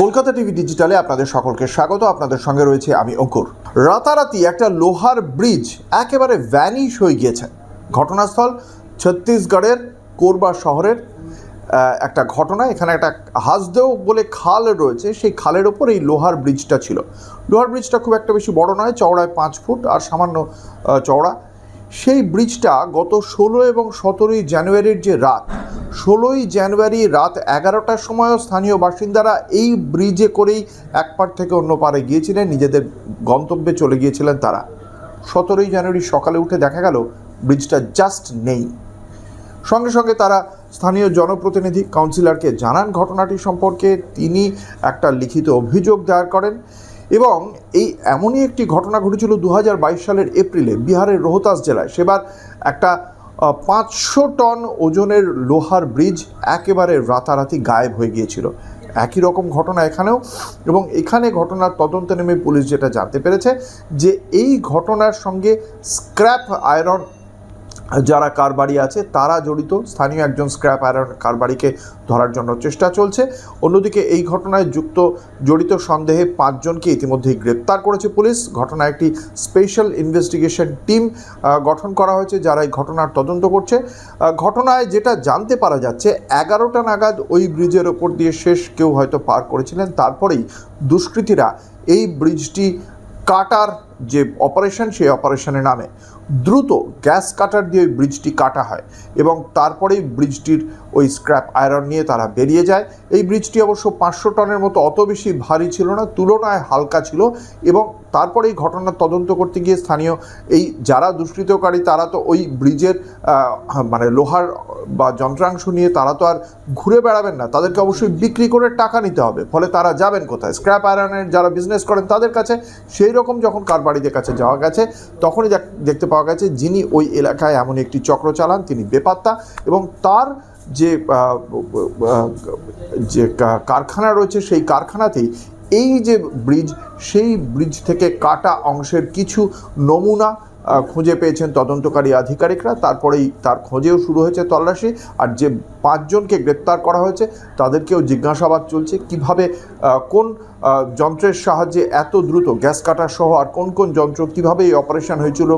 Kolkata TV ডিজিটালে আপনাদের সকলকে স্বাগত। আপনাদের সঙ্গে রয়েছে আমি অঙ্কুর। রাতারাতি একটা লোহার ব্রিজ একেবারে ভ্যানিশ হয়ে গিয়েছে। ঘটনাস্থল ছত্তিশগড়ের কোরবা শহরের একটা ঘটনা। এখানে একটা হাসদেও বলে খাল রয়েছে, সেই খালের ওপর এই লোহার ব্রিজটা ছিল। লোহার ব্রিজটা খুব একটা বেশি বড় নয়, চওড়ায় 5 ফুট আর সামান্য চওড়া। সেই ব্রিজটা গত 16 এবং 17ই জানুয়ারির যে রাত, 16ই জানুয়ারি রাত 11টার সময়ও স্থানীয় বাসিন্দারা এই ব্রিজে করেই এক পার থেকে অন্য পারে গিয়েছিলেন, নিজেদের গন্তব্যে চলে গিয়েছিলেন তারা। 17ই জানুয়ারি সকালে উঠে দেখা গেল ব্রিজটা জাস্ট নেই। সঙ্গে সঙ্গে তারা স্থানীয় জনপ্রতিনিধি কাউন্সিলরকে জানান ঘটনাটি সম্পর্কে। তিনি একটা লিখিত অভিযোগ দায়ের করেন এবং এই এমনই একটি ঘটনা ঘটেছিল 2022 সালের এপ্রিলে বিহারের রোহতাস জেলায়। সেবার একটা 500 টন ওজনের লোহার ব্রিজ একেবারে রাতারাতি গায়েব হয়ে গিয়েছিল। একই রকম ঘটনা এখানেও, এবং এখানে ঘটনার তদন্তে নেমে পুলিশ যেটা জানতে পেরেছে যে এই ঘটনার সঙ্গে স্ক্র্যাপ আয়রন যারা কারবারি আছে তারা জড়িত। স্থানীয় একজন স্ক্র্যাপ আয়রন কারবারিকে ধরার জন্য চেষ্টা চলছে। অন্যদিকে এই ঘটনায় জড়িত সন্দেহে 5 জনকে ইতিমধ্যেই গ্রেপ্তার করেছে পুলিশ। ঘটনায় একটি স্পেশাল ইনভেস্টিগেশন টিম গঠন করা হয়েছে যারা এই ঘটনার তদন্ত করছে। ঘটনায় যেটা জানতে পারা যাচ্ছে, 11টা নাগাদ ওই ব্রিজের ওপর দিয়ে শেষ কেউ হয়তো পার করেছিলেন। তারপরেই দুষ্কৃতীরা এই ব্রিজটি কাটার যে অপারেশন, সেই অপারেশনের নামে দ্রুত গ্যাস কাটার দিয়ে ওই ব্রিজটি কাটা হয় এবং তারপরেই ব্রিজটির ওই স্ক্র্যাপ আয়রন নিয়ে তারা বেরিয়ে যায়। এই ব্রিজটি অবশ্য 500 টনের মতো অত বেশি ভারী ছিল না, তুলনায় হালকা ছিল। এবং তারপরে এই ঘটনার তদন্ত করতে গিয়ে স্থানীয় এই যারা দুষ্কৃতকারী তারা তো ওই ব্রিজের মানে লোহার বা যন্ত্রাংশ নিয়ে তারা তো আর ঘুরে বেড়াবেন না, তাদেরকে অবশ্যই বিক্রি করে টাকা নিতে হবে। ফলে তারা যাবেন কোথায়? স্ক্র্যাপ আয়রনের যারা বিজনেস করেন তাদের কাছে। সেই রকম যখন কারবারিদের কাছে যাওয়া গেছে, তখনই দেখতে পাওয়া গেছে যিনি ওই এলাকায় এমন একটি চক্র চালান তিনি বেপাত্তা, এবং তার যে কারখানা রয়েছে সেই কারখানাতেই এই যে ব্রিজ, সেই ব্রিজ থেকে কাটা অংশের কিছু নমুনা খুঁজে পেয়েছেন তদন্তকারী আধিকারিকরা। তারপরেই তার খোঁজেও শুরু হয়েছে তল্লাশি। আর যে 5 জনকে গ্রেপ্তার করা হয়েছে তাদেরকেও জিজ্ঞাসাবাদ চলছে কিভাবে কোন যন্ত্রের সাহায্যে এত দ্রুত গ্যাস কাটার সহ আর কোন কোন যন্ত্র, কীভাবে এই অপারেশন হয়েছিল,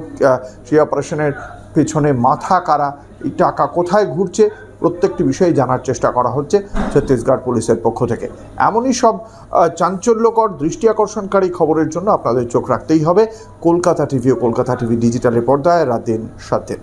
সেই অপারেশনের পেছনে মাথা কারা, এই টাকা কোথায় ঘুরছে, প্রত্যেকটি বিষয়ে জানার চেষ্টা করা হচ্ছে ছত্তিশগড় পুলিশের পক্ষ থেকে। এমনই সব চাঞ্চল্যকর, দৃষ্টি আকর্ষণকারী খবরের জন্য আপনাদের চোখ রাখতেই হবে কলকাতা টিভি ও কলকাতা টিভি ডিজিটালের পর্দায় রাত দিন 7 দিন।